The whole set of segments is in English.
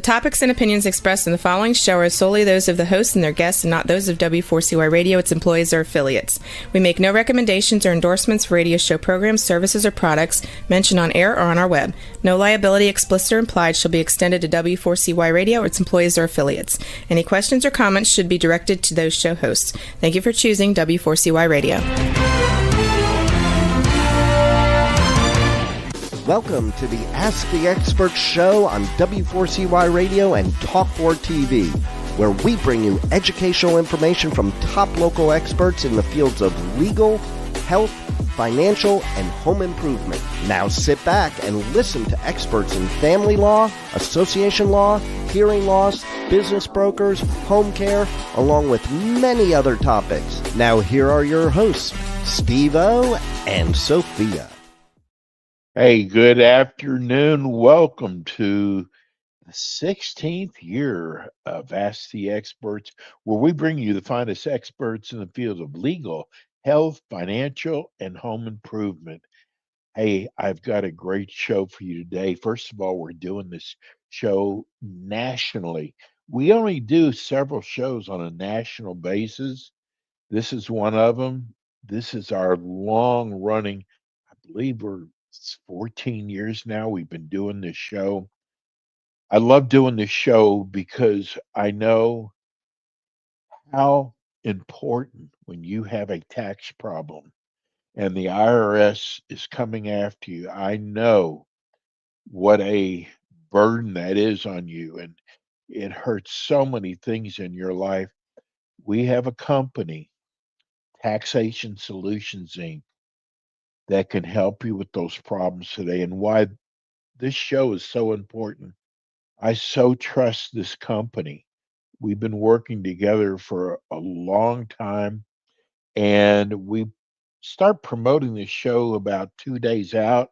topics and opinions expressed in the following show are solely those of the host and their guests and not those of W4CY Radio, its employees, or affiliates. We make no recommendations or endorsements for radio show programs, services, or products mentioned on air or on our web. No liability, explicit or implied, shall be extended to W4CY Radio or its employees or affiliates. Any questions or comments should be directed to those show hosts. Thank you for choosing W4CY Radio. Welcome to the Ask the Expert show on W4CY Radio and Talk4 TV, where we bring you educational information from top local experts in the fields of legal, health, financial, and home improvement. Now sit back and listen to experts in family law, association law, hearing loss, business brokers, home care, along with many other topics. Now here are your hosts, Steve-O and Sophia. Hey, good afternoon. Welcome to the 16th year of Ask the Experts, where we bring you the finest experts in the field of legal, health, financial, and home improvement. Hey, I've got a great show for you today. First of all, we're doing this show nationally. We only do several shows on a national basis. This is one of them. This is our long-running, I believe it's 14 years now we've been doing this show. I love doing this show because I know how important when you have a tax problem and the IRS is coming after you. I know what a burden that is on you, and it hurts so many things in your life. We have a company, Taxation Solutions Inc., that can help you with those problems today, and why this show is so important. I so trust this company. We've been working together for a long time, and we start promoting this show about 2 days out,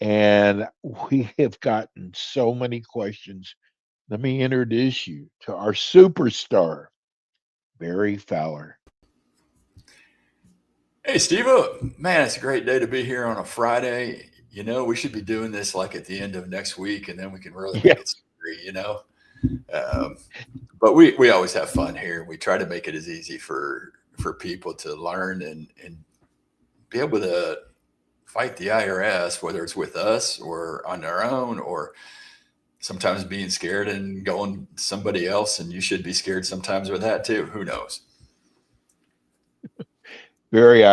and we have gotten so many questions. Let me introduce you to our superstar, Barry Fowler. Hey, Steve, man, it's a great day to be here on a Friday. You know, we should be doing this like at the end of next week, and then we can really make it scary, you know. But we always have fun here. We try to make it as easy for people to learn and be able to fight the IRS, whether it's with us or on their own, or sometimes being scared and going to somebody else, and you should be scared sometimes with that too. Who knows? Barry,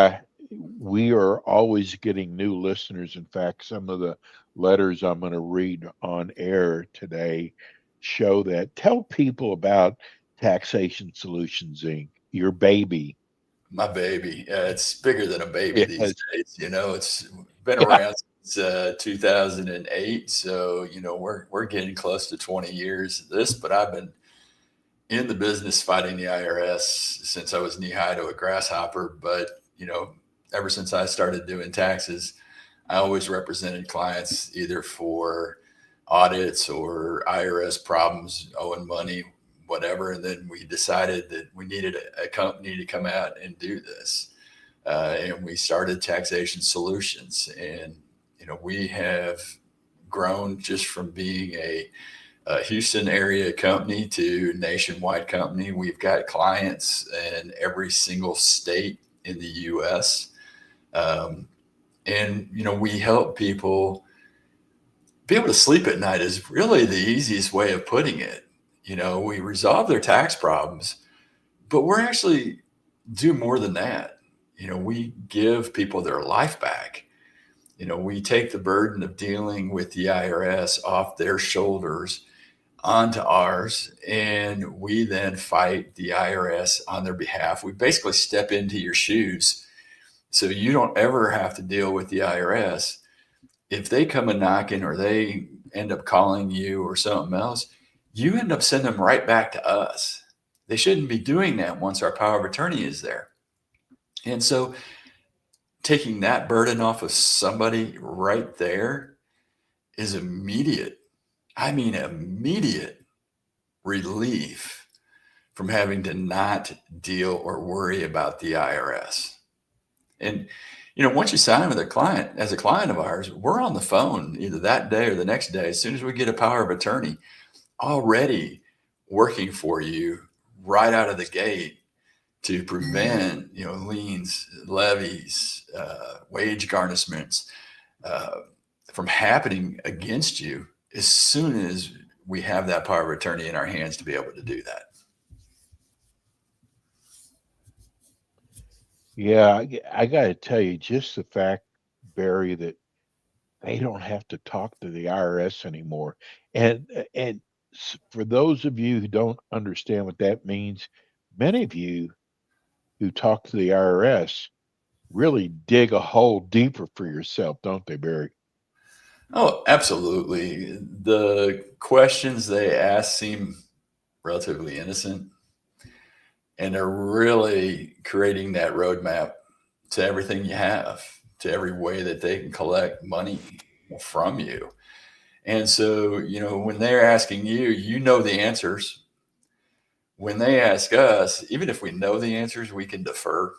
we are always getting new listeners. In fact, some of the letters I'm going to read on air today show that. Tell people about Taxation Solutions Inc., your baby. My baby. It's bigger than a baby these days. You know, it's been around since 2008. So, you know, we're getting close to 20 years of this, but I've been in the business fighting the IRS since I was knee high to a grasshopper. But, you know, ever since I started doing taxes, I always represented clients either for audits or IRS problems, owing money, whatever. And then we decided that we needed a company to come out and do this. And we started Taxation Solutions. And, you know, we have grown just from being a Houston area company to nationwide company. We've got clients in every single state in the U.S. And, you know, we help people be able to sleep at night is really the easiest way of putting it. You know, we resolve their tax problems, but we're actually do more than that. You know, we give people their life back. You know, we take the burden of dealing with the IRS off their shoulders onto ours, and we then fight the IRS on their behalf. We basically step into your shoes so you don't ever have to deal with the IRS. If they come a knocking or they end up calling you or something else, you end up sending them right back to us. They shouldn't be doing that once our power of attorney is there. And so taking that burden off of somebody right there is immediate. I mean, immediate relief from having to not deal or worry about the IRS. And, you know, once you sign with a client, as a client of ours, we're on the phone either that day or the next day. As soon as we get a power of attorney, already working for you right out of the gate to prevent, liens, levies, wage garnishments from happening against you as soon as we have that power of attorney in our hands to be able to do that. Yeah, I got to tell you, just the fact, Barry, that they don't have to talk to the IRS anymore. And for those of you who don't understand what that means, many of you who talk to the IRS really dig a hole deeper for yourself, don't they, Barry? Oh, absolutely. The questions they ask seem relatively innocent, and they're really creating that roadmap to everything you have, to every way that they can collect money from you. And so, when they're asking you, the answers. When they ask us, even if we know the answers, we can defer.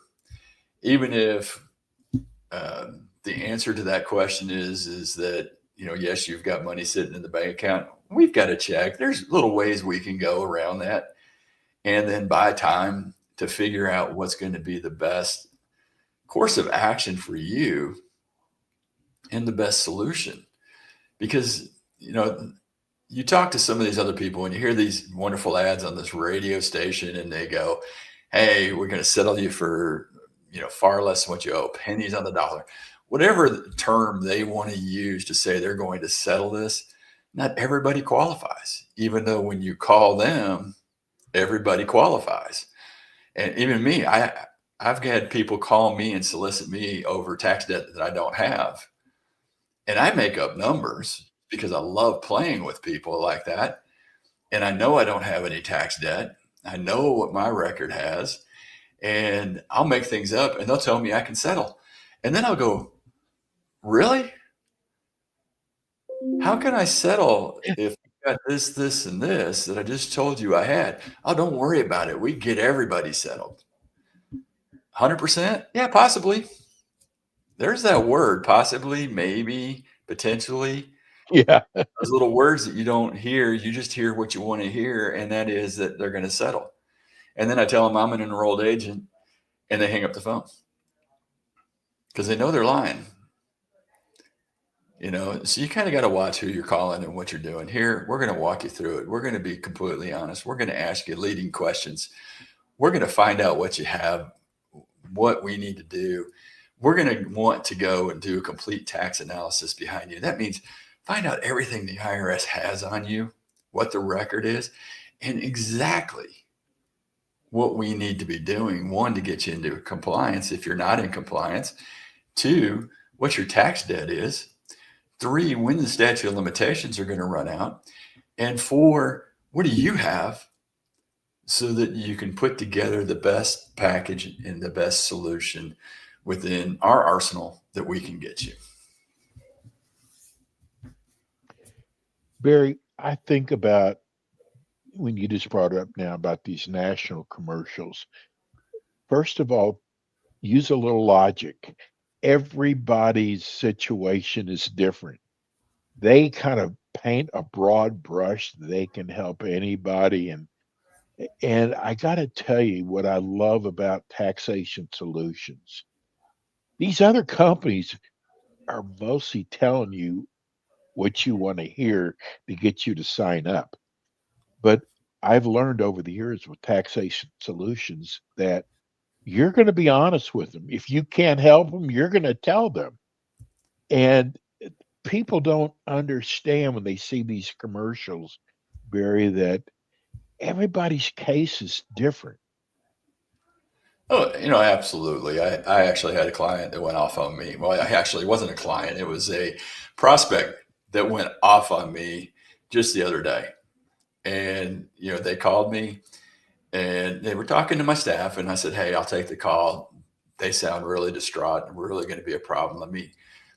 Even if the answer to that question is that, yes, you've got money sitting in the bank account, we've got to check. There's little ways we can go around that and then buy time to figure out what's going to be the best course of action for you and the best solution. Because, you talk to some of these other people and you hear these wonderful ads on this radio station and they go, hey, we're going to settle you for, far less than what you owe, pennies on the dollar. Whatever term they want to use to say they're going to settle this, not everybody qualifies, even though when you call them, everybody qualifies. And even me, I've had people call me and solicit me over tax debt that I don't have. And I make up numbers because I love playing with people like that. And I know I don't have any tax debt. I know what my record has. And I'll make things up and they'll tell me I can settle. And then I'll go, really? How can I settle if I got this, and this that I just told you I had? Oh, don't worry about it. We get everybody settled. 100%? Yeah, possibly. There's that word, possibly, maybe, potentially. Yeah. Those little words that you don't hear, you just hear what you want to hear, and that is that they're going to settle. And then I tell them I'm an enrolled agent, and they hang up the phone because they know they're lying. So you kind of got to watch who you're calling and what you're doing. Here, we're going to walk you through it. We're going to be completely honest. We're going to ask you leading questions. We're going to find out what you have, what we need to do. We're going to want to go and do a complete tax analysis behind you. That means find out everything the IRS has on you, what the record is, and exactly what we need to be doing. One, to get you into compliance if you're not in compliance. Two, what your tax debt is. Three, when the statute of limitations are going to run out. And four, what do you have so that you can put together the best package and the best solution within our arsenal that we can get you. Barry, I think about when you just brought up now about these national commercials. First of all, use a little logic. Everybody's situation is different. They kind of paint a broad brush. They can help anybody. And I got to tell you what I love about Taxation Solutions. These other companies are mostly telling you what you want to hear to get you to sign up. But I've learned over the years with Taxation Solutions that you're going to be honest with them. If you can't help them, you're going to tell them. And people don't understand when they see these commercials, Barry, that everybody's case is different. Oh, absolutely. I actually had a client that went off on me. Well, I actually wasn't a client. It was a prospect that went off on me just the other day. And, they called me and they were talking to my staff and I said, hey, I'll take the call. They sound really distraught and really going to be a problem.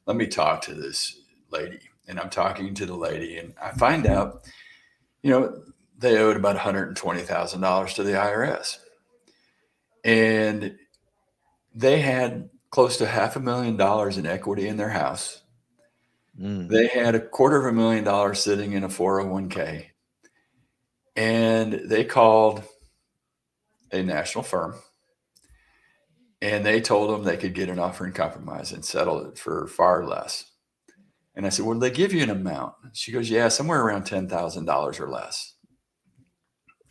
Let me talk to this lady. And I'm talking to the lady and I find out, they owed about $120,000 to the IRS. And they had close to $500,000 in equity in their house. They had $250,000 sitting in a 401k. And they called a national firm, and they told them they could get an offer in compromise and settle it for far less. And I said, well, did they give you an amount? She goes, yeah, somewhere around $10,000 or less.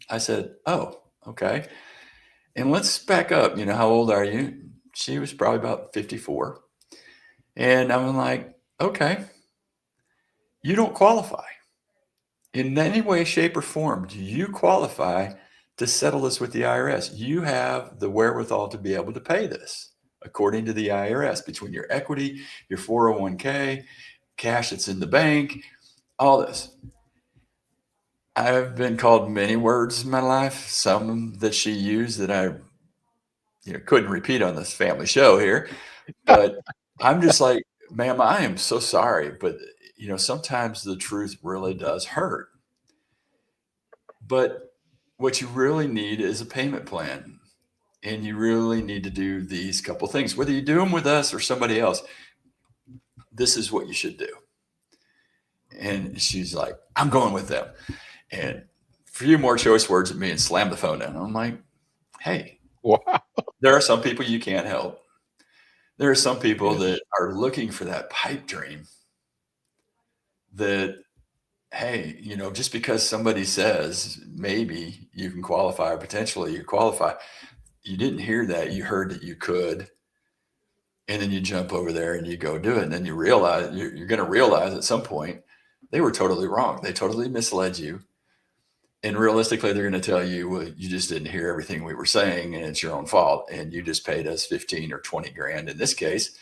I said, oh, okay. And let's back up. You know, how old are you? She was probably about 54. And I'm like, okay, you don't qualify. In any way, shape, or form, do you qualify to settle this with the IRS? You have the wherewithal to be able to pay this according to the IRS, between your equity, your 401k, cash that's in the bank, all this. I've been called many words in my life, some that she used that I couldn't repeat on this family show here. But I'm just like, ma'am, I am so sorry. But, sometimes the truth really does hurt. But what you really need is a payment plan. And you really need to do these couple things, whether you do them with us or somebody else. This is what you should do. And she's like, I'm going with them. And a few more choice words at me and slam the phone down. I'm like, hey, Wow. There are some people you can't help. There are some people that are looking for that pipe dream that, hey, just because somebody says maybe you can qualify or potentially you qualify, you didn't hear that. You heard that you could. And then you jump over there and you go do it. And then you realize you're going to realize at some point they were totally wrong. They totally misled you. And realistically, they're going to tell you, well, you just didn't hear everything we were saying and it's your own fault. And you just paid us 15 or 20 grand. In this case,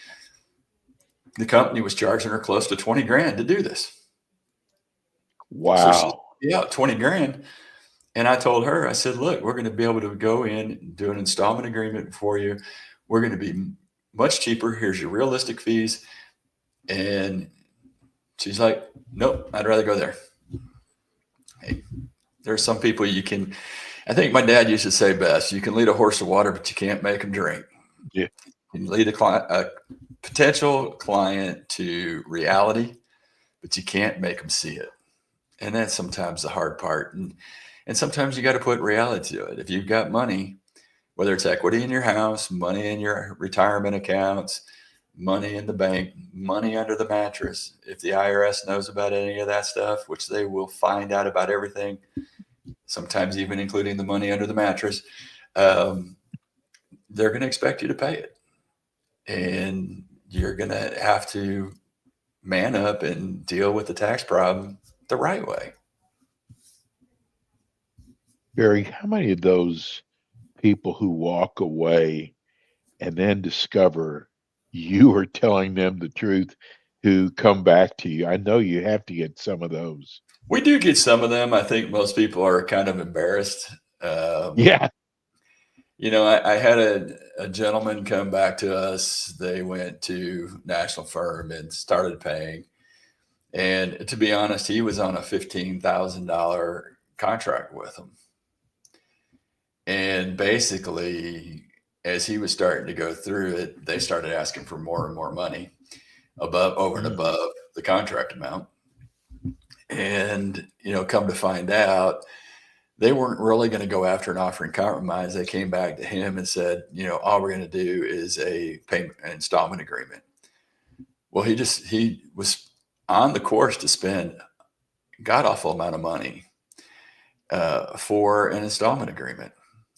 the company was charging her close to 20 grand to do this. Wow. So 20 grand. And I told her, I said, look, we're going to be able to go in and do an installment agreement for you. We're going to be much cheaper. Here's your realistic fees. And she's like, nope, I'd rather go there. Hey, there are some people I think my dad used to say best, you can lead a horse to water, but you can't make him drink. Yeah. You can lead a potential client to reality, but you can't make them see it. And that's sometimes the hard part. And sometimes you got to put reality to it. If you've got money, whether it's equity in your house, money in your retirement accounts, money in the bank, money under the mattress, if the IRS knows about any of that stuff, which they will find out about everything, sometimes even including the money under the mattress, they're going to expect you to pay it. And you're going to have to man up and deal with the tax problem the right way. Barry, how many of those people who walk away and then discover you are telling them the truth who come back to you? I know you have to get some of those. We do get some of them. I think most people are kind of embarrassed. Yeah. I had a gentleman come back to us. They went to national firm and started paying. And to be honest, he was on a $15,000 contract with them. And basically, as he was starting to go through it, they started asking for more and more money over and above the contract amount. And, come to find out, they weren't really going to go after an offer in compromise. They came back to him and said, all we're going to do is an installment agreement. Well, he was on the course to spend a god awful amount of money for an installment agreement.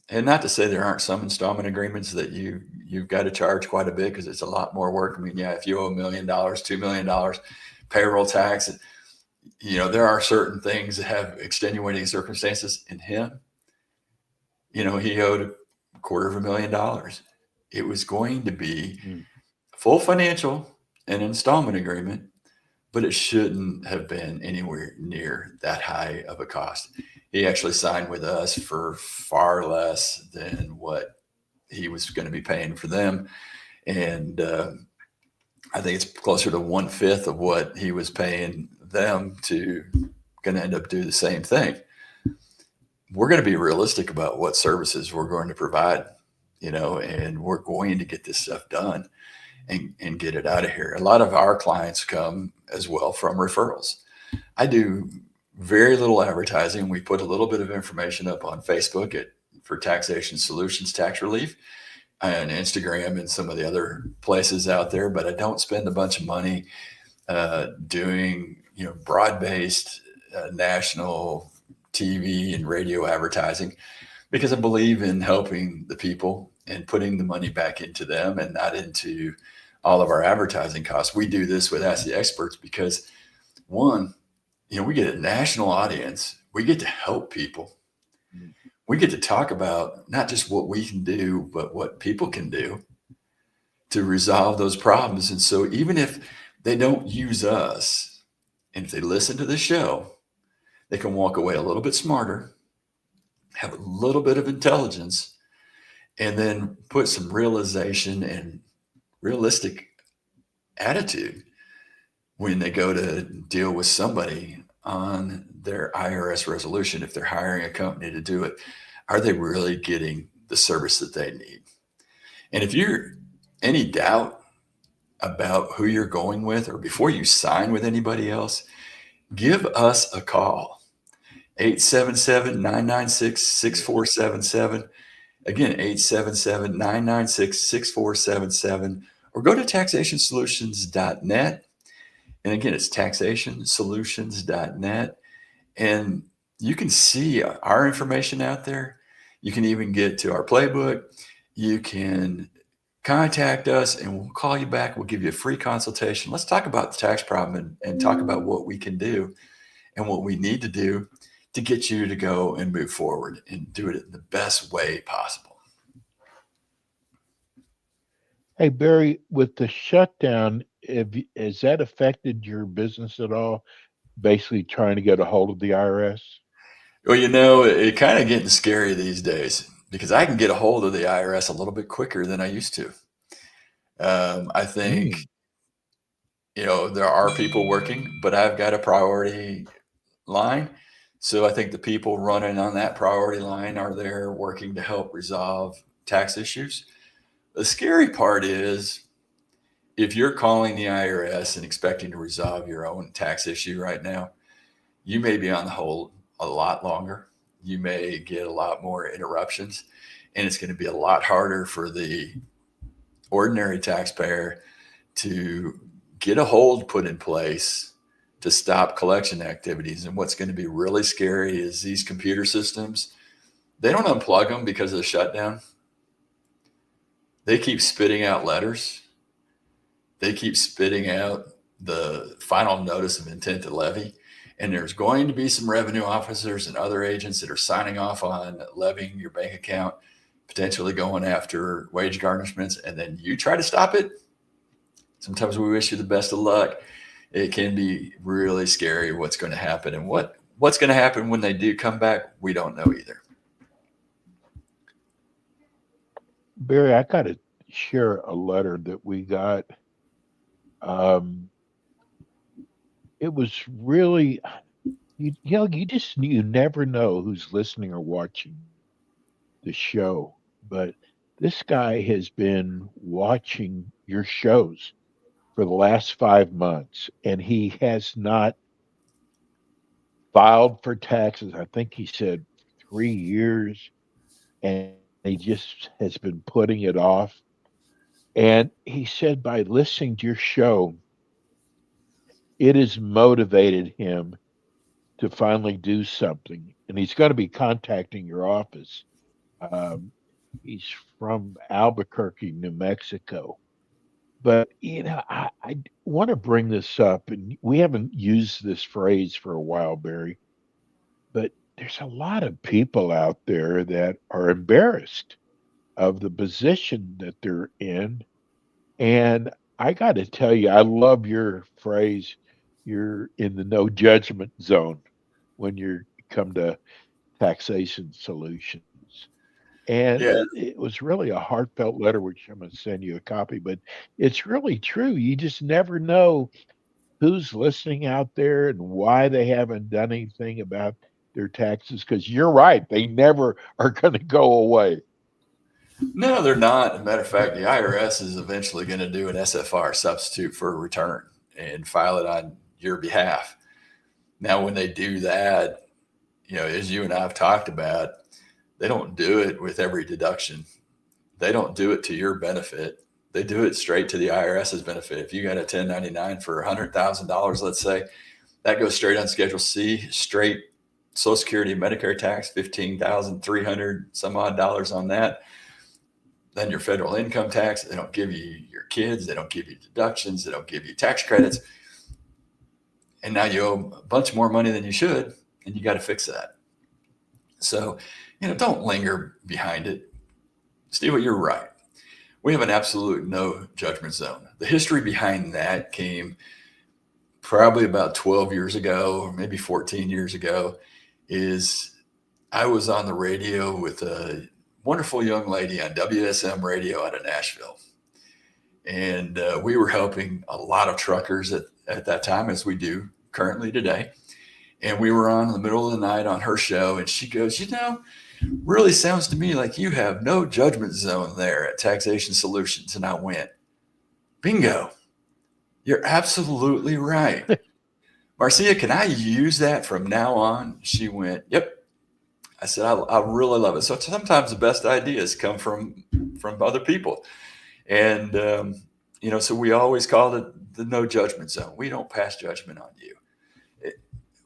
And not to say there aren't some installment agreements that you've got to charge quite a bit because it's a lot more work. I mean, if you owe $1 million, $2 million, payroll tax, there are certain things that have extenuating circumstances in him. He owed $250,000. It was going to be full financial and installment agreement, but it shouldn't have been anywhere near that high of a cost. He actually signed with us for far less than what he was going to be paying for them. And I think it's closer to 1/5 of what he was paying them to going to end up do the same thing. We're going to be realistic about what services we're going to provide, and we're going to get this stuff done and get it out of here. A lot of our clients come as well from referrals. I do very little advertising. We put a little bit of information up on Facebook for Taxation Solutions Tax Relief, and Instagram and some of the other places out there, but I don't spend a bunch of money doing broad-based national TV and radio advertising, because I believe in helping the people and putting the money back into them and not into all of our advertising costs. We do this with Ask the Experts because, one, we get a national audience. We get to help people. We get to talk about not just what we can do, but what people can do to resolve those problems. And so even if they don't use us, and if they listen to the show, they can walk away a little bit smarter, have a little bit of intelligence, and then put some realization and realistic attitude when they go to deal with somebody on their IRS resolution. If they're hiring a company to do it, are they really getting the service that they need? And if you're any doubt about who you're going with, or before you sign with anybody else, give us a call. 877-996-6477. Again, 877-996-6477, or go to taxationsolutions.net. And again, it's taxationsolutions.net. And you can see our information out there. You can even get to our playbook. You can contact us and we'll call you back. We'll give you a free consultation. Let's talk about the tax problem and talk about what we can do and what we need to do to get you to go and move forward and do it in the best way possible. Hey, Barry, with the shutdown, has that affected your business at all? Basically trying to get a hold of the IRS? Well, it kind of getting scary these days because I can get a hold of the IRS a little bit quicker than I used to. I think, there are people working, but I've got a priority line. So I think the people running on that priority line are there working to help resolve tax issues. The scary part is if you're calling the IRS and expecting to resolve your own tax issue right now, you may be on the hold a lot longer. You may get a lot more interruptions, and it's going to be a lot harder for the ordinary taxpayer to get a hold put in place to stop collection activities. And what's going to be really scary is these computer systems, they don't unplug them because of the shutdown. They keep spitting out letters. They keep spitting out the final notice of intent to levy. And there's going to be some revenue officers and other agents that are signing off on levying your bank account, potentially going after wage garnishments. And then you try to stop it. Sometimes we wish you the best of luck. It can be really scary what's going to happen. And what's going to happen when they do come back, we don't know either. Barry, I got to share a letter that we got. It was really, you never know who's listening or watching the show, but this guy has been watching your shows for the last 5 months, and he has not filed for taxes. I think he said 3 years, and he just has been putting it off. And he said by listening to your show, it has motivated him to finally do something. And he's going to be contacting your office. He's from Albuquerque, New Mexico. But, I want to bring this up, and we haven't used this phrase for a while, Barry, but there's a lot of people out there that are embarrassed of the position that they're in. And I got to tell you, I love your phrase, you're in the no judgment zone when you come to Taxation Solutions. And it was really a heartfelt letter, which I'm going to send you a copy, but it's really true. You just never know who's listening out there and why they haven't done anything about their taxes, because you're right. They never are going to go away. No, they're not. As a matter of fact, the IRS is eventually going to do an SFR, substitute for a return, and file it on your behalf. Now, when they do that, as you and I have talked about, they don't do it with every deduction. They don't do it to your benefit. They do it straight to the IRS's benefit. If you got a 1099 for $100,000, let's say, that goes straight on Schedule C, straight Social Security and Medicare tax, $15,300 some odd dollars on that. Then your federal income tax. They don't give you your kids. They don't give you deductions. They don't give you tax credits. And now you owe a bunch more money than you should, and you got to fix that. So, don't linger behind it. Steve, you're right. We have an absolute no judgment zone. The history behind that came probably about 12 years ago, or maybe 14 years ago, is I was on the radio with a wonderful young lady on WSM radio out of Nashville. And we were helping a lot of truckers at that time, as we do currently today. And we were on in the middle of the night on her show, and she goes, really sounds to me like you have no judgment zone there at Taxation Solutions. And I went, bingo, you're absolutely right. Marcia, can I use that from now on? She went, yep. I said, I really love it. So sometimes the best ideas come from other people. And, so we always call it the no judgment zone. We don't pass judgment on you.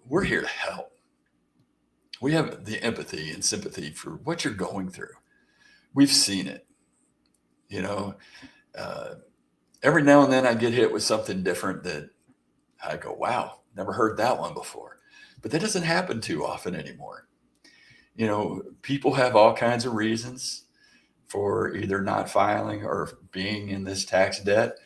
We're here to help. We have the empathy and sympathy for what you're going through. We've seen it. Every now and then I get hit with something different that I go, wow, never heard that one before. But that doesn't happen too often anymore. People have all kinds of reasons for either not filing or being in this tax debt.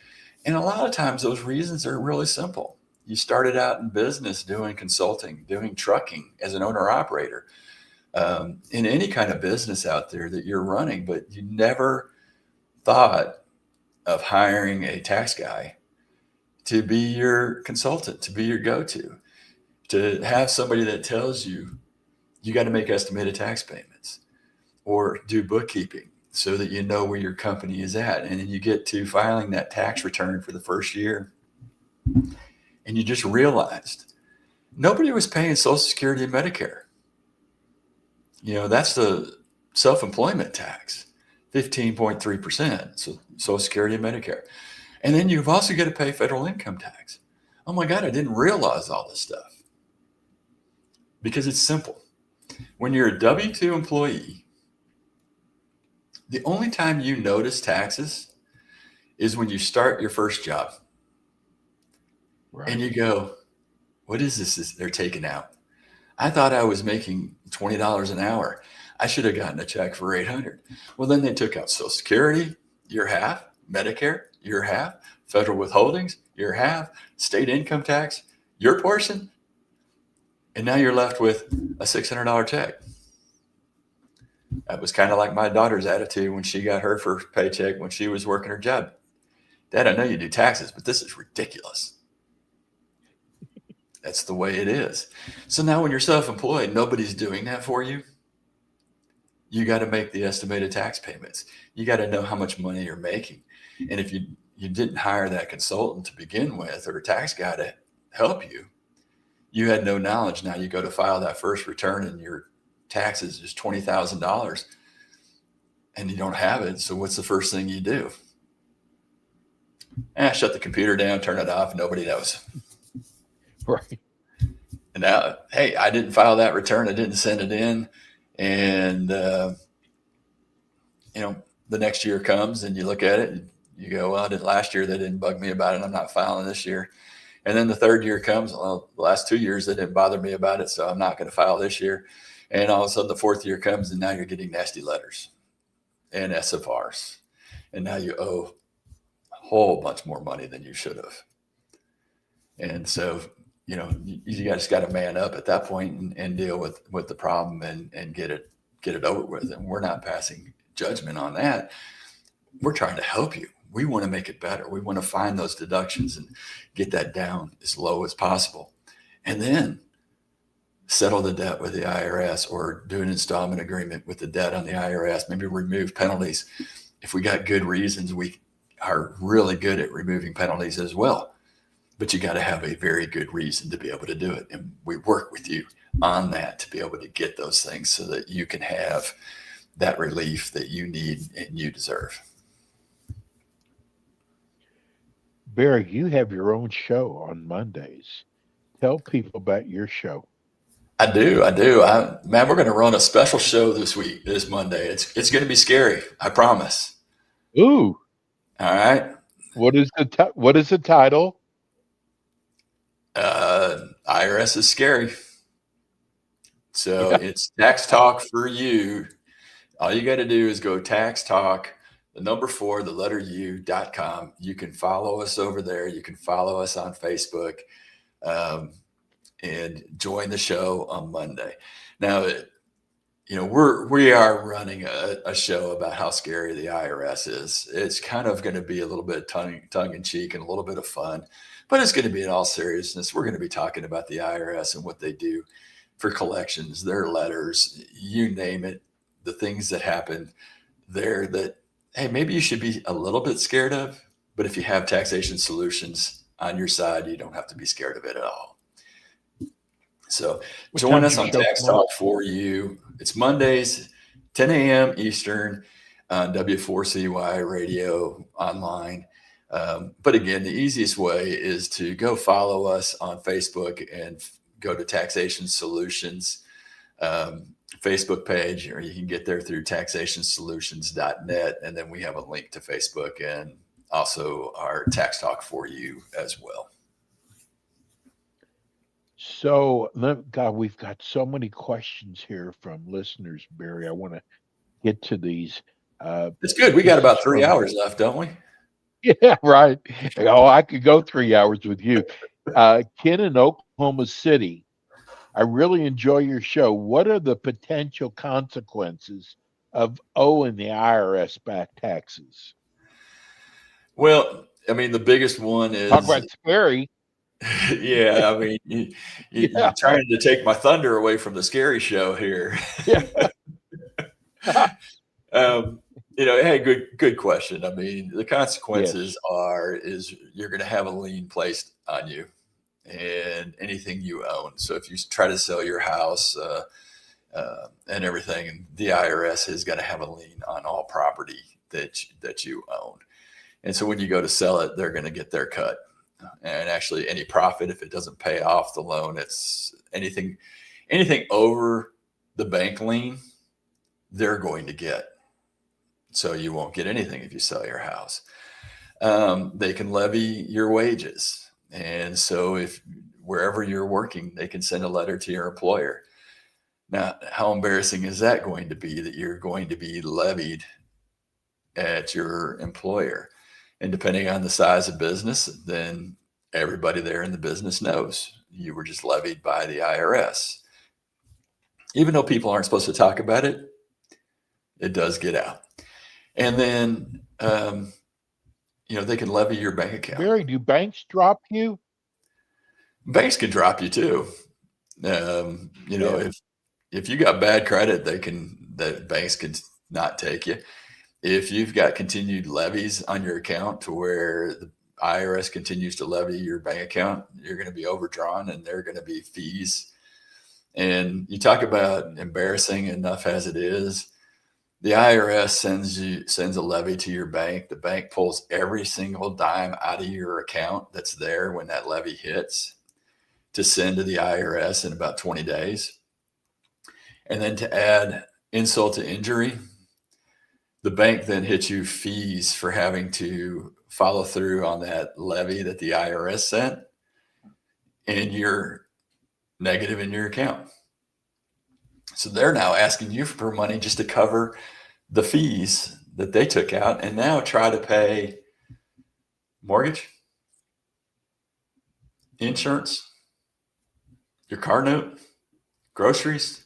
And a lot of times those reasons are really simple. You started out in business doing consulting, doing trucking as an owner operator, in any kind of business out there that you're running, but you never thought of hiring a tax guy to be your consultant, to be your go-to, to have somebody that tells you, you got to make estimated tax payments or do bookkeeping so that you know where your company is at. And then you get to filing that tax return for the first year, and you just realized nobody was paying Social Security and Medicare. That's the self-employment tax, 15.3%, so Social Security and Medicare. And then you've also got to pay federal income tax. Oh my God, I didn't realize all this stuff. Because it's simple. When you're a W-2 employee, the only time you notice taxes is when you start your first job. Right. And you go, what is this they're taking out? I thought I was making $20 an hour. I should have gotten a check for $800. Well, then they took out Social Security, your half, Medicare, your half, federal withholdings, your half, state income tax, your portion. And now you're left with a $600 check. That was kind of like my daughter's attitude when she got her first paycheck when she was working her job. Dad, I know you do taxes, but this is ridiculous. That's the way it is. So now when you're self-employed, nobody's doing that for you. You got to make the estimated tax payments. You got to know how much money you're making. And if you didn't hire that consultant to begin with or a tax guy to help you, you had no knowledge. Now you go to file that first return and your taxes is $20,000 and you don't have it. So what's the first thing you do? Shut the computer down, turn it off. Nobody knows. Right. And now, hey, I didn't file that return. I didn't send it in. And, the next year comes and you look at it and you go, well, I did last year. They didn't bug me about it. I'm not filing this year. And then the third year comes. Well, the last 2 years, they didn't bother me about it. So I'm not going to file this year. And all of a sudden the fourth year comes and now you're getting nasty letters and SFRs. And now you owe a whole bunch more money than you should have. And so, you guys got to man up at that point and deal with the problem and get it over with. And we're not passing judgment on that. We're trying to help you. We want to make it better. We want to find those deductions and get that down as low as possible. And then settle the debt with the IRS or do an installment agreement with the debt on the IRS, maybe remove penalties. If we got good reasons, we are really good at removing penalties as well. but you got to have a very good reason to be able to do it. And we work with you on that to be able to get those things so that you can have that relief that you need and you deserve. Barry, you have your own show on Mondays. Tell people about your show. I do. Man, we're going to run a special show this Monday. It's going to be scary. I promise. Ooh. All right. What is the title? IRS is scary. So it's Tax Talk for You. All you got to do is go Tax Talk, the number 4, the letter U.com. You can follow us over there. You can follow us on Facebook, and join the show on Monday. Now, we are running a show about how scary the IRS is. It's kind of going to be a little bit tongue in cheek and a little bit of fun, but it's going to be in all seriousness. We're going to be talking about the IRS and what they do for collections, their letters, you name it, the things that happen there that, hey, maybe you should be a little bit scared of, but if you have taxation solutions on your side, you don't have to be scared of it at all. So join us on Tax Talk for You. It's Mondays, 10 a.m. Eastern on W4CY radio online. But again, the easiest way is to go follow us on Facebook and go to Taxation Solutions Facebook page, or you can get there through taxationsolutions.net. And then we have a link to Facebook and also our Tax Talk for You as well. So, God, we've got so many questions here from listeners, Barry. I want to get to these. It's good. We got about 3 hours left, don't we? Yeah, right. Oh, I could go 3 hours with you. Ken in Oklahoma City, I really enjoy your show. What are the potential consequences of owing the IRS back taxes? Well, I mean, the biggest one is... Talk about scary. Yeah, I mean, you're trying to take my thunder away from the scary show here. Yeah. Hey, good question. I mean, the consequences is you're going to have a lien placed on you and anything you own. So if you try to sell your house and everything, the IRS is going to have a lien on all property that you own. And so when you go to sell it, they're going to get their cut. And actually any profit, if it doesn't pay off the loan, it's anything over the bank lien, they're going to get. So you won't get anything if you sell your house. They can levy your wages. And so if wherever you're working, they can send a letter to your employer. Now, how embarrassing is that going to be that you're going to be levied at your employer? And depending on the size of business, then everybody there in the business knows you were just levied by the IRS. Even though people aren't supposed to talk about it, it does get out. And then, they can levy your bank account. Barry, do banks drop you? Banks can drop you too. If you got bad credit, the banks can not take you. If you've got continued levies on your account to where the IRS continues to levy your bank account, you're going to be overdrawn and there are going to be fees. And you talk about embarrassing enough as it is. The IRS sends a levy to your bank. The bank pulls every single dime out of your account that's there when that levy hits to send to the IRS in about 20 days. And then to add insult to injury, the bank then hits you fees for having to follow through on that levy that the IRS sent, and you're negative in your account. So they're now asking you for money just to cover the fees that they took out and now try to pay mortgage, insurance, your car note, groceries,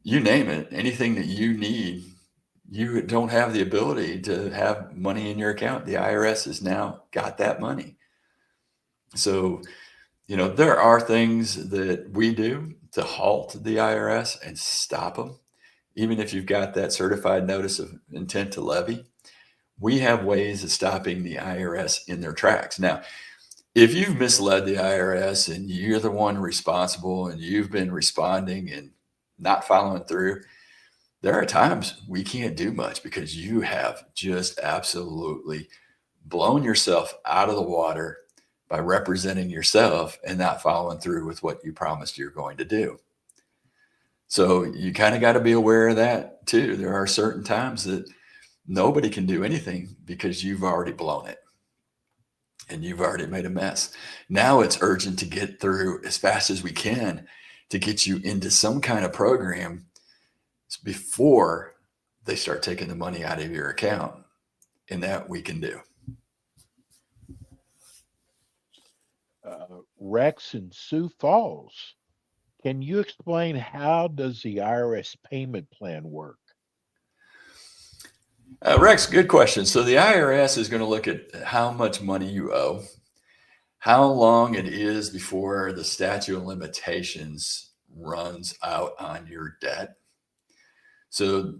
you name it, anything that you need. You don't have the ability to have money in your account. The IRS has now got that money. So, there are things that we do to halt the IRS and stop them. Even if you've got that certified notice of intent to levy, we have ways of stopping the IRS in their tracks. Now, if you've misled the IRS and you're the one responsible and you've been responding and not following through, there are times we can't do much because you have just absolutely blown yourself out of the water by representing yourself and not following through with what you promised you're going to do. So you kind of got to be aware of that too. There are certain times that nobody can do anything because you've already blown it and you've already made a mess. Now it's urgent to get through as fast as we can to get you into some kind of program before they start taking the money out of your account. And that we can do. Rex in Sioux Falls, can you explain how does the IRS payment plan work? Rex, good question. So the IRS is going to look at how much money you owe, how long it is before the statute of limitations runs out on your debt. So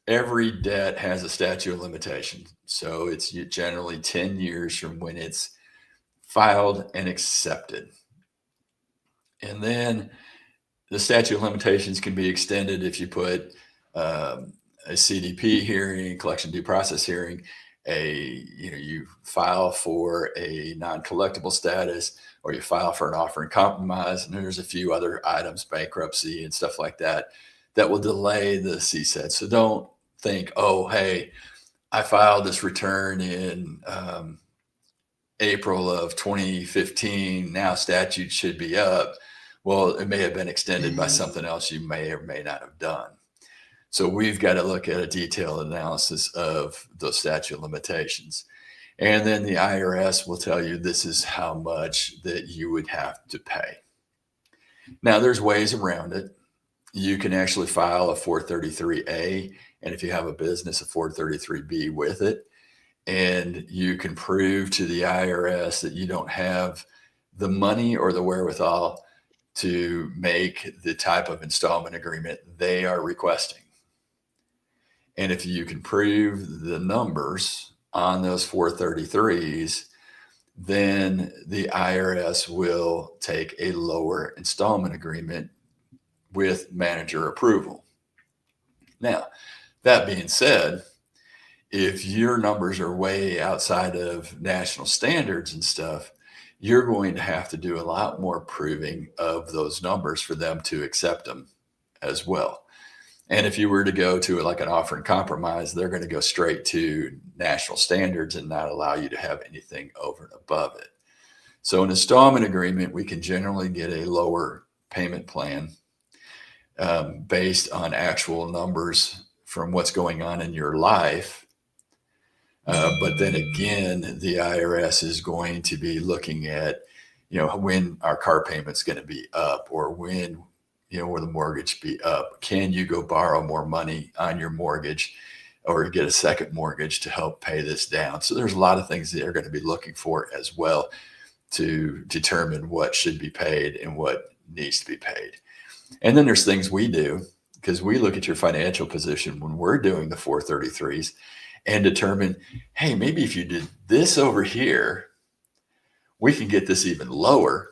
every debt has a statute of limitations. So it's generally 10 years from when it's filed and accepted. And then the statute of limitations can be extended if you put a CDP hearing, collection due process hearing, you file for a non-collectible status, or you file for an offer in compromise, and there's a few other items, bankruptcy and stuff like that, that will delay the CSED. So don't think, oh, hey, I filed this return in April of 2015. Now statute should be up. Well, it may have been extended by something else you may or may not have done. So we've got to look at a detailed analysis of those statute of limitations. And then the IRS will tell you this is how much that you would have to pay. Now, there's ways around it. You can actually file a 433A, and if you have a business, a 433B with it. And you can prove to the IRS that you don't have the money or the wherewithal to make the type of installment agreement they are requesting. And if you can prove the numbers on those 433s, then the IRS will take a lower installment agreement with manager approval. Now, that being said, if your numbers are way outside of national standards and stuff, you're going to have to do a lot more proving of those numbers for them to accept them as well. And if you were to go to like an offer in compromise, they're going to go straight to national standards and not allow you to have anything over and above it. So an installment agreement, we can generally get a lower payment plan based on actual numbers from what's going on in your life. But then again, the IRS is going to be looking at, when our car payment's going to be up, or when, will the mortgage be up? Can you go borrow more money on your mortgage or get a second mortgage to help pay this down? So there's a lot of things that they're going to be looking for as well to determine what should be paid and what needs to be paid. And then there's things we do, because we look at your financial position when we're doing the 433s and determine, hey, maybe if you did this over here, we can get this even lower.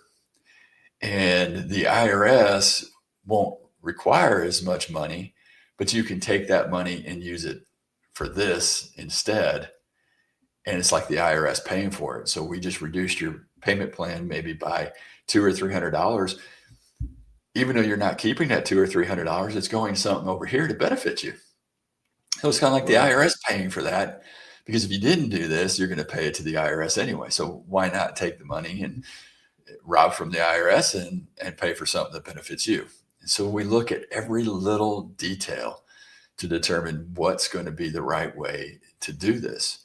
And the IRS won't require as much money, but you can take that money and use it for this instead. And it's like the IRS paying for it. So we just reduced your payment plan maybe by $200 or $300. Even though you're not keeping that $200 or $300, it's going something over here to benefit you. So it's kind of like the IRS paying for that, because if you didn't do this, you're going to pay it to the IRS anyway. So why not take the money and rob from the IRS and pay for something that benefits you? And so we look at every little detail to determine what's going to be the right way to do this.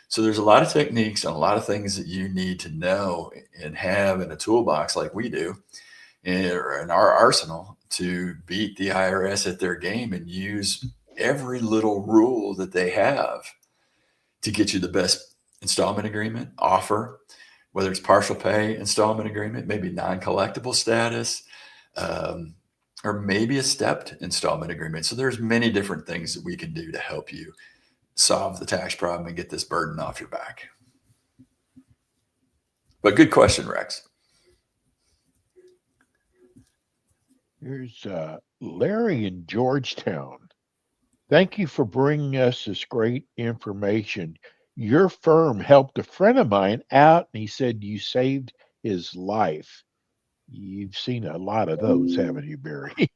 So there's a lot of techniques and a lot of things that you need to know and have in a toolbox like we do in our arsenal to beat the IRS at their game and use every little rule that they have to get you the best installment agreement offer, whether it's partial pay installment agreement, maybe non-collectible status, or maybe a stepped installment agreement. So there's many different things that we can do to help you solve the tax problem and get this burden off your back. But good question, Rex. Here's Larry in Georgetown. Thank you for bringing us this great information. Your firm helped a friend of mine out, and he said you saved his life. You've seen a lot of those, haven't you, Barry?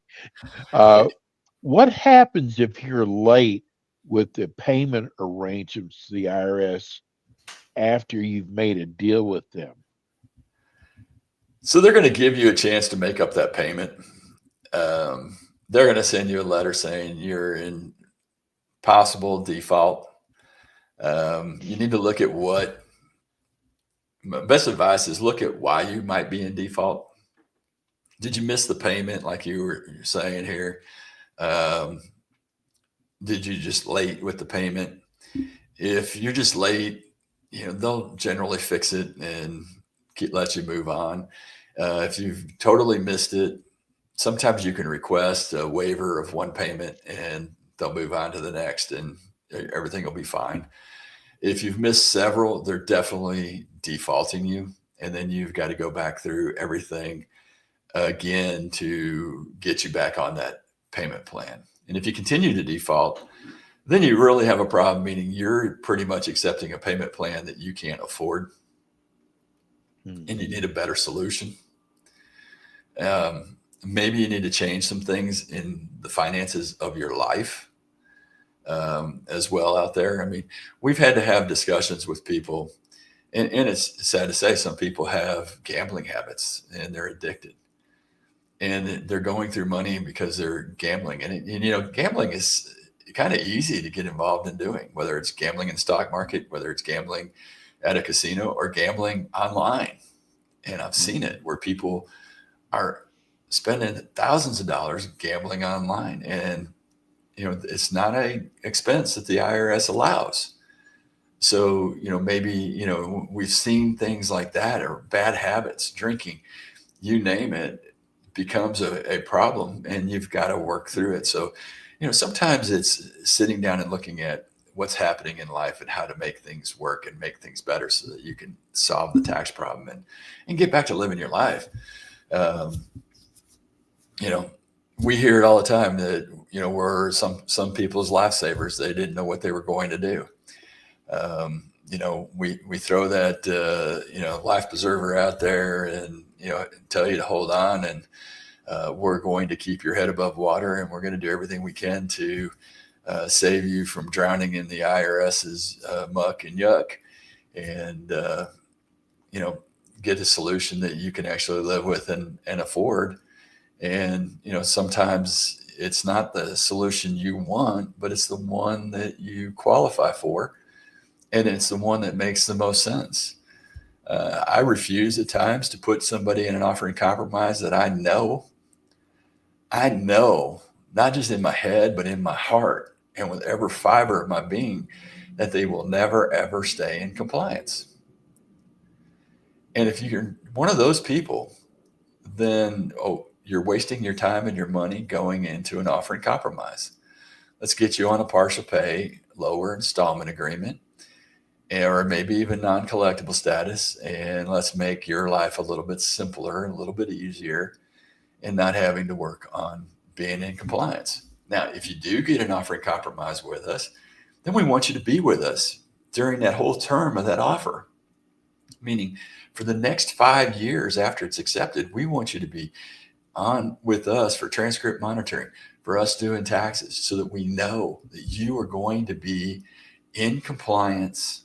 What happens if you're late with the payment arrangements to the IRS after you've made a deal with them? So they're going to give you a chance to make up that payment. They're going to send you a letter saying you're in possible default. You need to look at what best advice is look at why you might be in default. Did you miss the payment like you're saying here? Did you just late with the payment? If you're just late, they'll generally fix it and let you move on. If you've totally missed it, sometimes you can request a waiver of one payment and they'll move on to the next and everything will be fine. If you've missed several, they're definitely defaulting you. And then you've got to go back through everything again to get you back on that payment plan. And if you continue to default, then you really have a problem, meaning you're pretty much accepting a payment plan that you can't afford and you need a better solution. Maybe you need to change some things in the finances of your life as well out there. I mean, we've had to have discussions with people, and it's sad to say some people have gambling habits and they're addicted. And they're going through money because they're gambling. And gambling is kind of easy to get involved in doing, whether it's gambling in the stock market, whether it's gambling at a casino or gambling online. And I've seen it where people are spending thousands of dollars gambling online. And, it's not an expense that the IRS allows. So, maybe, we've seen things like that or bad habits, drinking, you name it, becomes a problem and you've got to work through it. So, sometimes it's sitting down and looking at what's happening in life and how to make things work and make things better so that you can solve the tax problem and get back to living your life. We hear it all the time that, we're some people's lifesavers. They didn't know what they were going to do. We throw that, life preserver out there and, tell you to hold on and we're going to keep your head above water and we're going to do everything we can to save you from drowning in the IRS's muck and yuck and, get a solution that you can actually live with and afford. And, sometimes it's not the solution you want, but it's the one that you qualify for. And it's the one that makes the most sense. I refuse at times to put somebody in an offering compromise that I know, not just in my head, but in my heart and with every fiber of my being, that they will never, ever stay in compliance. And if you're one of those people, then, you're wasting your time and your money going into an offering compromise. Let's get you on a partial pay, lower installment agreement, or maybe even non-collectible status. And let's make your life a little bit simpler and a little bit easier and not having to work on being in compliance. Now, if you do get an offering compromise with us, then we want you to be with us during that whole term of that offer. Meaning for the next 5 years after it's accepted, we want you to be on with us for transcript monitoring, for us doing taxes so that we know that you are going to be in compliance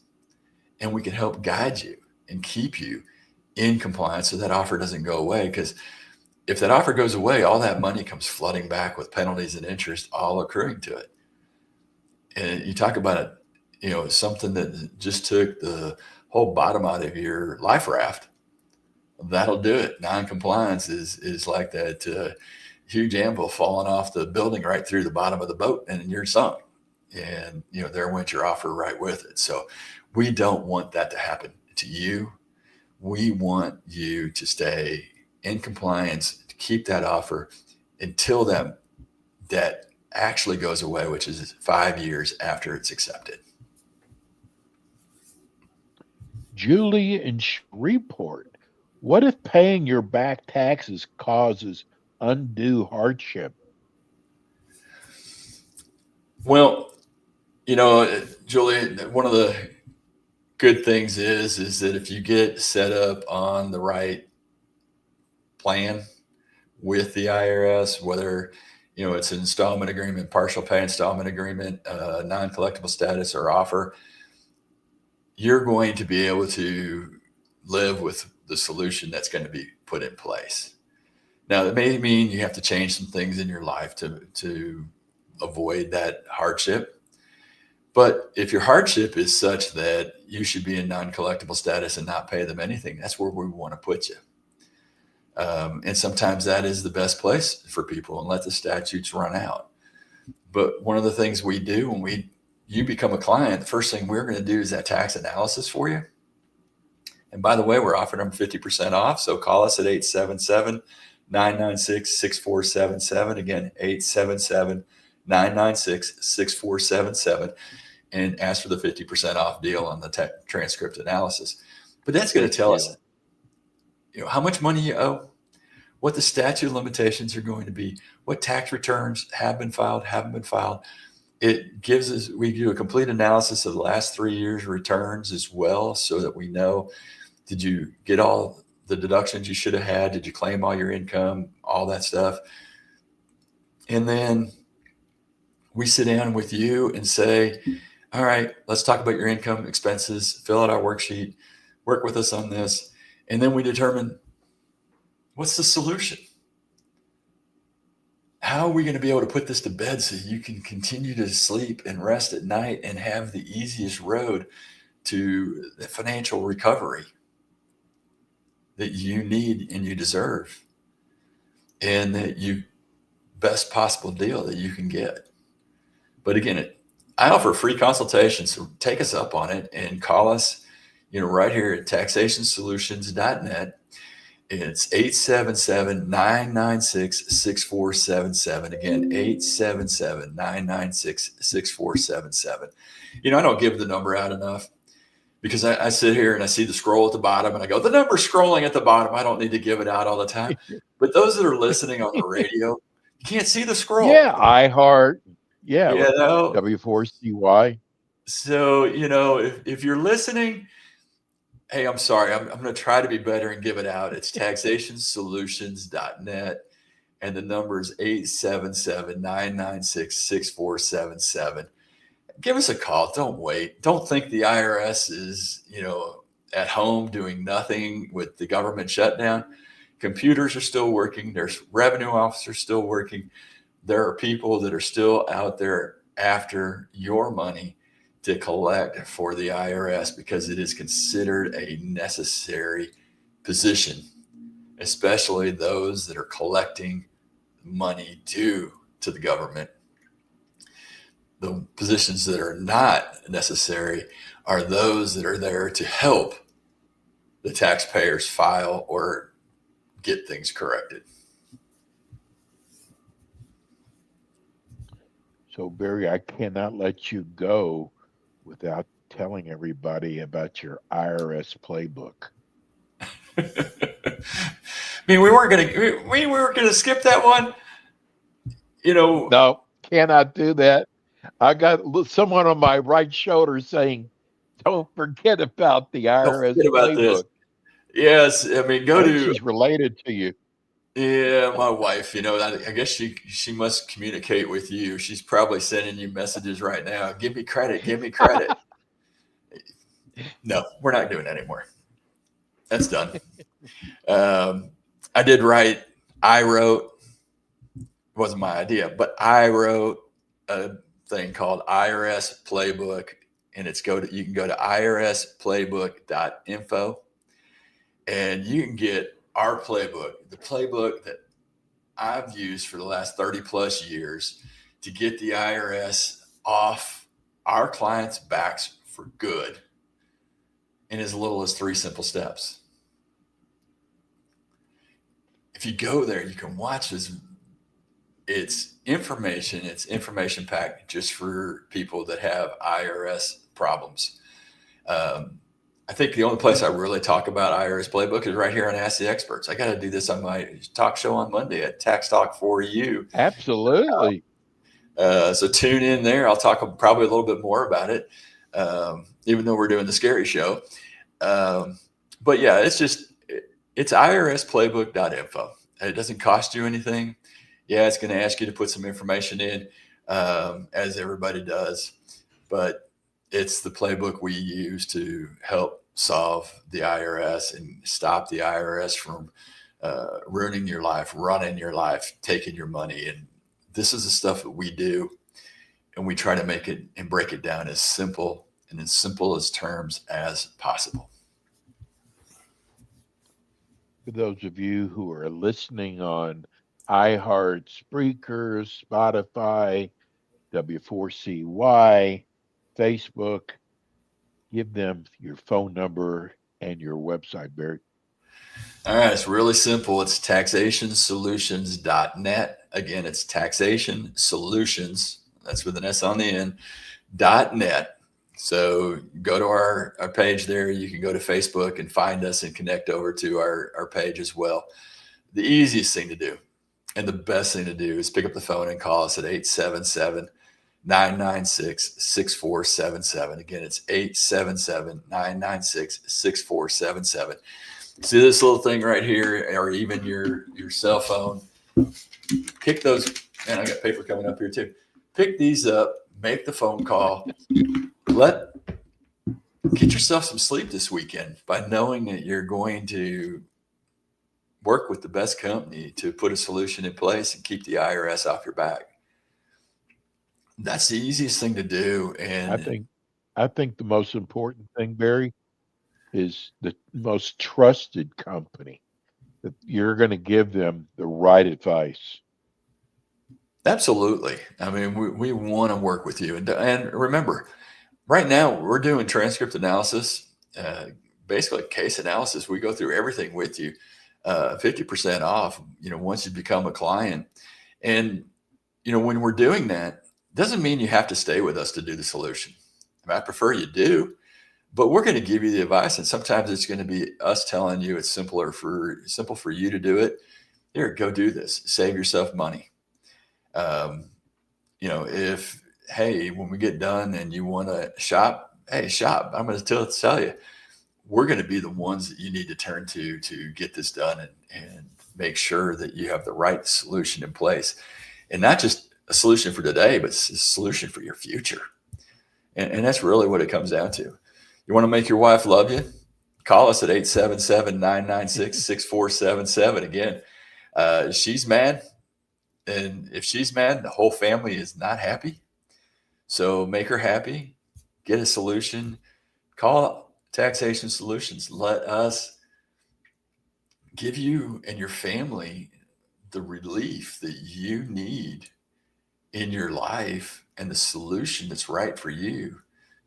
and we can help guide you and keep you in compliance so that offer doesn't go away. Because if that offer goes away, all that money comes flooding back with penalties and interest all accruing to it. And you talk about it, something that just took the whole bottom out of your life raft. That'll do it. Non-compliance is like that huge anvil falling off the building right through the bottom of the boat and you're sunk. And, there went your offer right with it. So we don't want that to happen to you. We want you to stay in compliance, to keep that offer until that debt actually goes away, which is 5 years after it's accepted. Julie in Shreveport, what if paying your back taxes causes undue hardship? Well, Julie, one of the good things is that if you get set up on the right plan with the IRS, whether it's an installment agreement, partial pay installment agreement, non-collectible status or offer, you're going to be able to live with the solution that's going to be put in place. Now, it may mean you have to change some things in your life to avoid that hardship. But if your hardship is such that you should be in non-collectible status and not pay them anything, that's where we want to put you. And sometimes that is the best place for people, and let the statutes run out. But one of the things we do when you become a client, the first thing we're going to do is that tax analysis for you. And by the way, we're offering them 50% off. So call us at 877-996-6477. Again, 877-996-6477. And ask for the 50% off deal on the transcript analysis. But that's going to tell us, how much money you owe, what the statute of limitations are going to be, what tax returns have been filed, haven't been filed. It gives us, we do a complete analysis of the last 3 years returns as well, so that we know, did you get all the deductions you should have had? Did you claim all your income, all that stuff? And then we sit down with you and say, all right, let's talk about your income, expenses, fill out our worksheet, work with us on this. And then we determine, what's the solution? How are we going to be able to put this to bed so you can continue to sleep and rest at night and have the easiest road to the financial recovery that you need and you deserve, and that you best possible deal that you can get? But again, I offer free consultations, so take us up on it and call us, right here at taxationsolutions.net. It's 877-996-6477. Again, 877-996-6477. I don't give the number out enough, because I sit here and I see the scroll at the bottom and I go, the number's scrolling at the bottom. I don't need to give it out all the time. But those that are listening on the radio, you can't see the scroll. Yeah, iHeart. Yeah, W4CY. So, if you're listening, hey, I'm sorry. I'm going to try to be better and give it out. It's taxationsolutions.net. And the number is 877-996-6477. Give us a call. Don't wait. Don't think the IRS is, at home doing nothing with the government shutdown. Computers are still working. There's revenue officers still working. There are people that are still out there after your money to collect for the IRS, because it is considered a necessary position, especially those that are collecting money due to the government. The positions that are not necessary are those that are there to help the taxpayers file or get things corrected. So, Barry, I cannot let you go without telling everybody about your IRS playbook. I mean, we weren't going to skip that one. No, cannot do that. I got someone on my right shoulder saying, don't forget about the IRS playbook. This. Yes. I mean, she's related to you. Yeah, my wife, I guess she must communicate with you. She's probably sending you messages right now. Give me credit. Give me credit. No, we're not doing that anymore. That's done. I wrote, it wasn't my idea, but I wrote a thing called IRS Playbook, and you can go to irsplaybook.info, and you can get our playbook, the playbook that I've used for the last 30 plus years to get the IRS off our clients' backs for good in as little as 3 simple steps. If you go there, you can watch this. It's information packed just for people that have IRS problems. I think the only place I really talk about IRS playbook is right here on Ask the Experts. I got to do this on my talk show on Monday at Tax Talk for You. Absolutely. So tune in there. I'll talk probably a little bit more about it, even though we're doing the scary show. But yeah, it's irsplaybook.info. It doesn't cost you anything. Yeah, it's going to ask you to put some information in, as everybody does, but it's the playbook we use to help solve the IRS and stop the IRS from ruining your life, running your life, taking your money. And this is the stuff that we do, and we try to make it and break it down as simple and as simple as terms as possible. For those of you who are listening on iHeart, Spreaker, Spotify, W4CY, Facebook, give them your phone number and your website, Barry. All right, it's really simple. It's taxationsolutions.net. Again, it's taxationsolutions, that's with an S on the end, .net. So go to our page there. You can go to Facebook and find us and connect over to our page as well. The easiest thing to do and the best thing to do is pick up the phone and call us at 877-996-6477. Again, it's 877-996-6477. See this little thing right here, or even your cell phone. Pick those, and I got paper coming up here too. Pick these up, make the phone call. Get yourself some sleep this weekend by knowing that you're going to work with the best company to put a solution in place and keep the IRS off your back. That's the easiest thing to do. And I think the most important thing, Barry, is the most trusted company, that you're going to give them the right advice. Absolutely. I mean, we want to work with you. And remember, right now we're doing transcript analysis, basically case analysis. We go through everything with you, 50% off, once you become a client. And, when we're doing that, doesn't mean you have to stay with us to do the solution. I mean, I prefer you do, but we're going to give you the advice. And sometimes it's going to be us telling you it's simple for you to do it. Here, go do this, save yourself money. When we get done and you want to shop, hey, shop. I'm going to tell you, we're going to be the ones that you need to turn to get this done and make sure that you have the right solution in place, and not just a solution for today, but a solution for your future. And that's really what it comes down to. You want to make your wife love you? Call us at 877-996-6477. Again, she's mad. And if she's mad, the whole family is not happy. So make her happy, get a solution, call Taxation Solutions. Let us give you and your family the relief that you need in your life and the solution that's right for you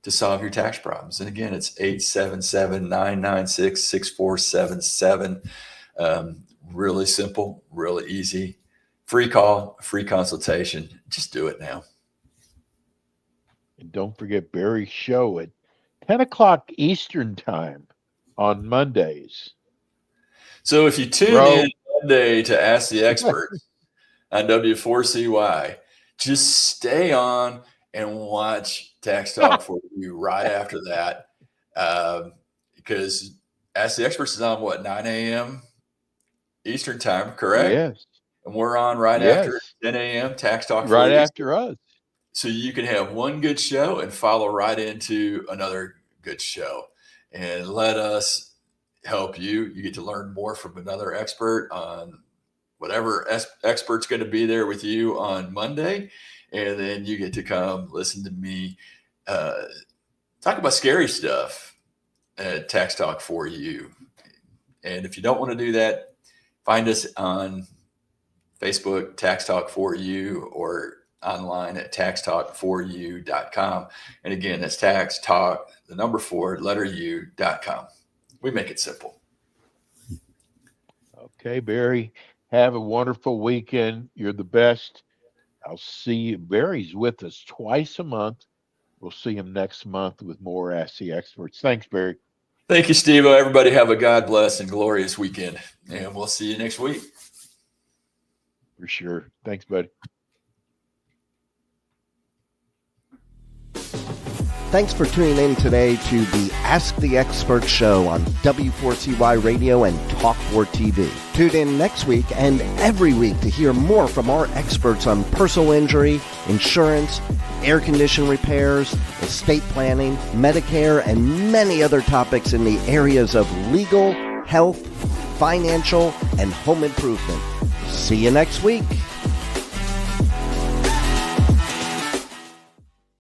to solve your tax problems. And again, it's 877-996-6477. Really simple, really easy. Free call, free consultation. Just do it now. And don't forget Barry's show at 10 o'clock Eastern time on Mondays. So if you tune in Monday to Ask the Experts on W4CY, just stay on and watch Tax Talk for You right after that. Because Ask the Experts is on 9 a.m. Eastern time, correct? Yes. And we're on right after 10 a.m. Tax Talk right after us. So you can have one good show and follow right into another good show. And let us help you. You get to learn more from another expert on whatever expert's going to be there with you on Monday. And then you get to come listen to me talk about scary stuff at Tax Talk for You. And if you don't want to do that, find us on Facebook, Tax Talk for You, or online at taxtalk4u.com. And again, that's Tax Talk, the number 4, letter U.com. We make it simple. Okay, Barry, have a wonderful weekend. You're the best. I'll see you. Barry's with us twice a month. We'll see him next month with more Ask the Experts. Thanks, Barry. Thank you, Steve-O. Everybody have a God bless and glorious weekend. And we'll see you next week. For sure. Thanks, buddy. Thanks for tuning in today to the Ask the Expert show on W4CY Radio and Talk4 TV. Tune in next week and every week to hear more from our experts on personal injury, insurance, air condition repairs, estate planning, Medicare, and many other topics in the areas of legal, health, financial, and home improvement. See you next week.